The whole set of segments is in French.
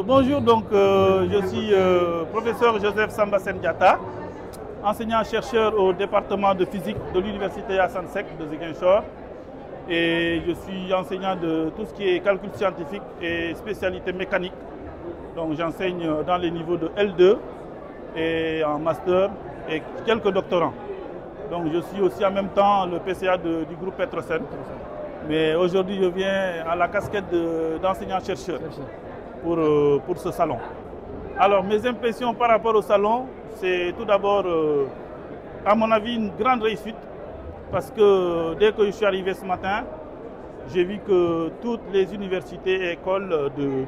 Bonjour, donc je suis professeur Joseph Samba Sendiata, enseignant-chercheur au département de physique de l'université Assane Seck de Ziguinchor. Et je suis enseignant de tout ce qui est calcul scientifique et spécialité mécanique. Donc j'enseigne dans les niveaux de L2 et en master et quelques doctorants. Donc je suis aussi en même temps le PCA du groupe Petrosen. Mais aujourd'hui je viens à la casquette d'enseignant-chercheur pour ce salon. Alors mes impressions par rapport au salon, c'est tout d'abord à mon avis une grande réussite. Parce que dès que je suis arrivé ce matin, j'ai vu que toutes les universités et écoles du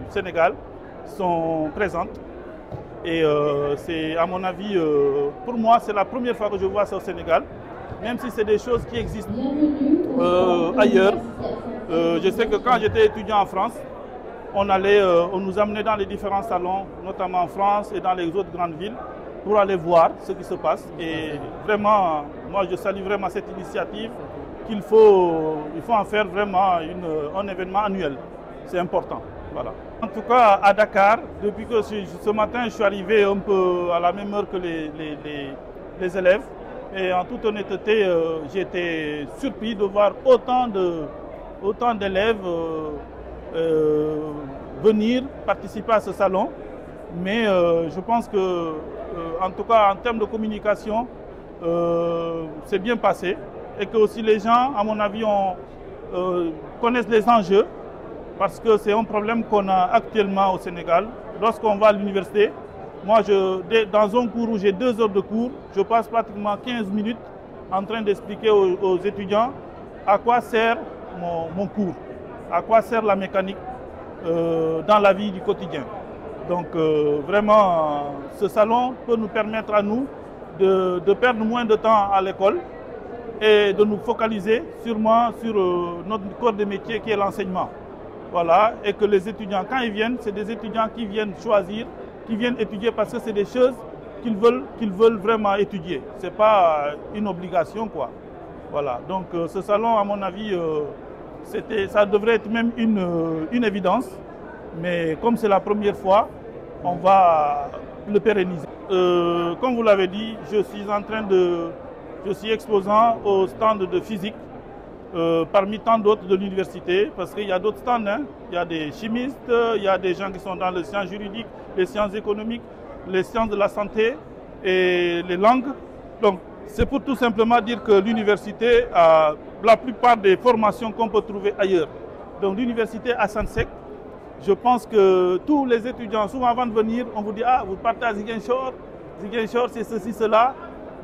Sénégal sont présentes. Et c'est à mon avis, pour moi, c'est la première fois que je vois ça au Sénégal. Même si c'est des choses qui existent ailleurs. Je sais que quand j'étais étudiant en France, on nous amenait dans les différents salons, notamment en France et dans les autres grandes villes, pour aller voir ce qui se passe. Et vraiment, moi je salue vraiment cette initiative il faut en faire vraiment un événement annuel. C'est important. Voilà. En tout cas, à Dakar, depuis que ce matin, je suis arrivé un peu à la même heure que les élèves. Et en toute honnêteté, j'ai été surpris de voir autant d'élèves venir participer à ce salon. Mais je pense que, en tout cas, en termes de communication, c'est bien passé. Et que aussi les gens, à mon avis, connaissent les enjeux. Parce que c'est un problème qu'on a actuellement au Sénégal. Lorsqu'on va à l'université, moi, dans un cours où j'ai 2 heures de cours, je passe pratiquement 15 minutes en train d'expliquer aux étudiants à quoi sert mon cours, à quoi sert la mécanique dans la vie du quotidien. Donc vraiment, ce salon peut nous permettre à nous de perdre moins de temps à l'école et de nous focaliser sûrement sur notre corps de métier qui est l'enseignement. Voilà, et que les étudiants, quand ils viennent, c'est des étudiants qui viennent choisir, qui viennent étudier parce que c'est des choses qu'ils veulent vraiment étudier. Ce n'est pas une obligation, quoi. Voilà, donc ce salon, à mon avis, ça devrait être même une évidence. Mais comme c'est la première fois, on va le pérenniser. Comme vous l'avez dit, je suis exposant au stand de physique parmi tant d'autres de l'université, parce qu'il y a d'autres stands, hein. Il y a des chimistes, il y a des gens qui sont dans les sciences juridiques, les sciences économiques, les sciences de la santé et les langues. Donc c'est pour tout simplement dire que l'université a la plupart des formations qu'on peut trouver ailleurs. Donc l'université Assane Seck, je pense que tous les étudiants, souvent avant de venir, on vous dit « Ah, vous partez à Ziguinchor, Ziguinchor c'est ceci, cela ».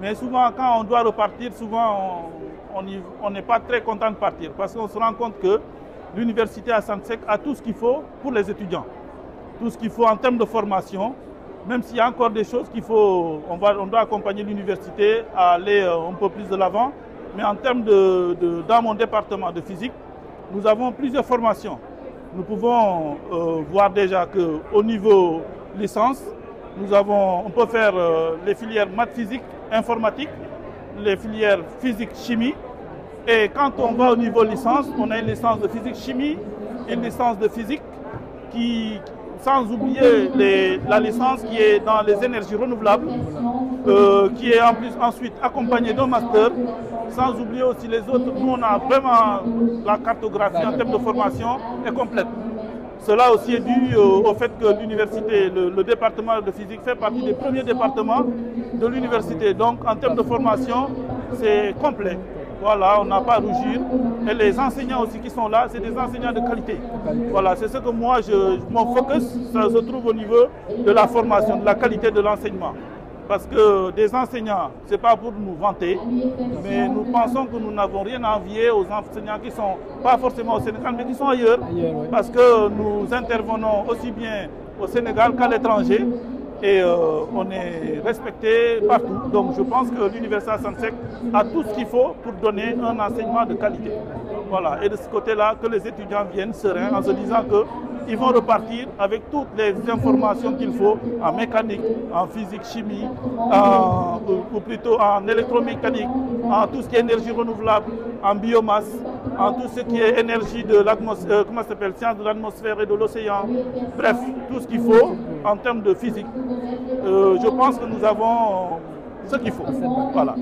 Mais souvent, quand on doit repartir, souvent, on n'est pas très content de partir. Parce qu'on se rend compte que l'université Assane Seck a tout ce qu'il faut pour les étudiants. Tout ce qu'il faut en termes de formation. Même s'il y a encore des choses qu'il faut, on doit accompagner l'université à aller un peu plus de l'avant. Mais en termes dans mon département de physique, nous avons plusieurs formations. Nous pouvons voir déjà qu'au niveau licence, on peut faire les filières maths physique, informatique, les filières physique-chimie. Et quand on va au niveau licence, on a une licence de physique-chimie, une licence de physique, sans oublier la licence qui est dans les énergies renouvelables, qui est en plus ensuite accompagnée d'un master, sans oublier aussi les autres. Nous, on a vraiment la cartographie en termes de formation est complète. Cela aussi est dû au fait que l'université, le département de physique fait partie des premiers départements de l'université. Donc en termes de formation, c'est complet. Voilà, on n'a pas à rougir. Et les enseignants aussi qui sont là, c'est des enseignants de qualité. Voilà, c'est ce que moi, mon focus, ça se trouve au niveau de la formation, de la qualité de l'enseignement. Parce que des enseignants, ce n'est pas pour nous vanter, mais nous pensons que nous n'avons rien à envier aux enseignants qui ne sont pas forcément au Sénégal, mais qui sont ailleurs. Parce que nous intervenons aussi bien au Sénégal qu'à l'étranger et on est respecté partout. Donc je pense que l'université Assane Seck a tout ce qu'il faut pour donner un enseignement de qualité. Voilà. Et de ce côté-là, que les étudiants viennent sereins en se disant que ils vont repartir avec toutes les informations qu'il faut en mécanique, en physique, chimie, ou plutôt en électromécanique, en tout ce qui est énergie renouvelable, en biomasse, en tout ce qui est énergie de l'atmosphère, comment ça s'appelle, sciences de l'atmosphère et de l'océan. Bref, tout ce qu'il faut en termes de physique. Je pense que nous avons ce qu'il faut. Voilà.